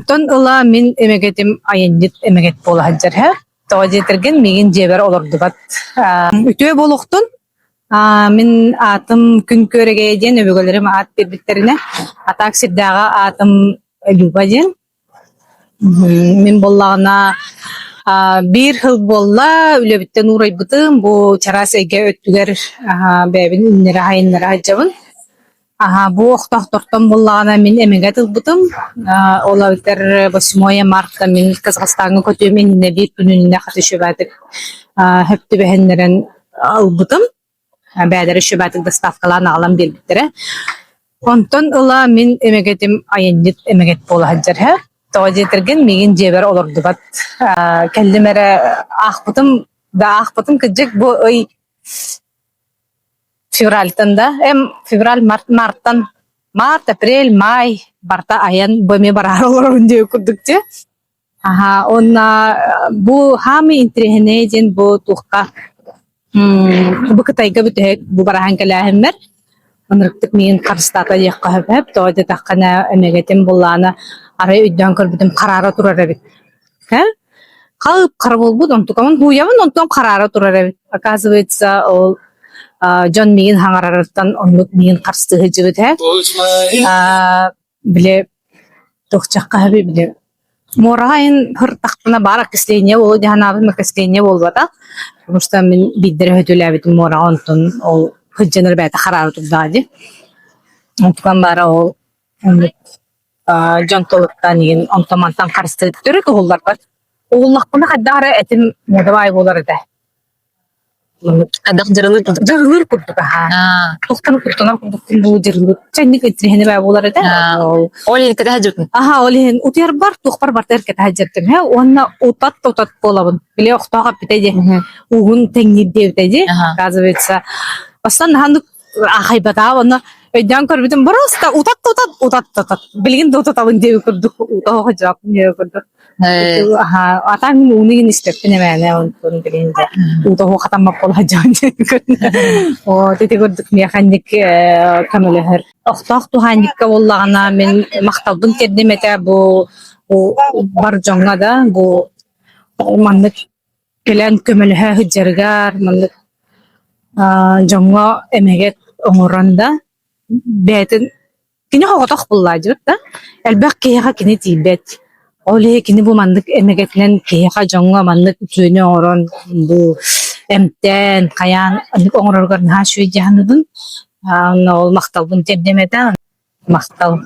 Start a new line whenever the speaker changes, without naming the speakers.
Ton ıla min emegetim ayındit emeget bola hajar ha. Tawajetirgen migin jeber olurdu bat. Ütüye boluktun. Min atım gün köregejen öbөгөлөрүм at birbitlerine. Atak sirdaga atım lubajen. Min bollagına bir hıl bolla ülebitten uğraybıtım. Bu çaras ege öttüger bebin ünlere hayınlara hacabın. Bu oqtaqtortan bollagına min emeget ılbıtım. Ola biter 8 mart'ta min Kazakstan'a kötüyüm enine bir gününe katışıbatık. Hepti behenleren ılbıtım. Bäderi şöbätik dostavkalarını alan birbittere. Onton ıla min emegetim ayındit emeget bola hajar ha. Tawajetirgen migin jeber olurdu bat. Kellimere ahbıtım kıcık bu ay fevral'tan da fevral mart april may barta ayan böme barar olurun diye kurdukça. Onna bu hami intrihenejen bu tuhka bu kıtayga bütühek bu barahan kalahimler. Onruktuk migin karstata yakka hep tawaje takkana emegetim bollana araya üdden körbütüm karara turar ebit. Kalıp kara bolbud ontukamın huyamın ontum karara turar ebit. Оказывается, ol John migin hangararıktan onluk migin karstığı jibit he. Bile tohçakka hebi bile. Morayın hır taktına barak isleyinye bolu dihan abim isleyinye bolbada. Musta min bidere hötüle bitim mora ontun ol hıccanır bäte kararı tutdadı. Ontukan bara ol John toluktan yin ontamantan karstığı törek oğullar var. Oğullak buna kaddara etim modabay bolar ede.
Adak
Jarılır kurduk ha. Tohtanı kurtuna kurduk bu jarılır. Çenlik etrihini bäy bolar ede.
Olin kada hajurtun.
Olihin utiyar bar tuhpar bar terket hajartın ha. Onna utat bolabın. Bile oqtağa bitece. Uğun tengi devtece. Оказывается, Aslan handık ahaybata ona ödyan körbitim barasta utat. Bilgin de utatavın diye kurduk. Utağa hajak diye kurduk. Atan unigin istepine mene onu bilince. Utağa katammak olacağını diye kurduk. O tete kurduk mekandik kanalıher. Oqtaq tuhanikka bollagana men maqtabın terdimete bu bar jonga da bu manlık gelen kömülühe hıcırgar manlık jonga emeget oңoranda betin kini hoqotoq bullajır da elbaq keha kini tibet ole kini bu manlık emegetlen keha jonga manlık tüne oron bu emten kayan oңororgar na şu jahanudun ol maqtabın terdimete maqtab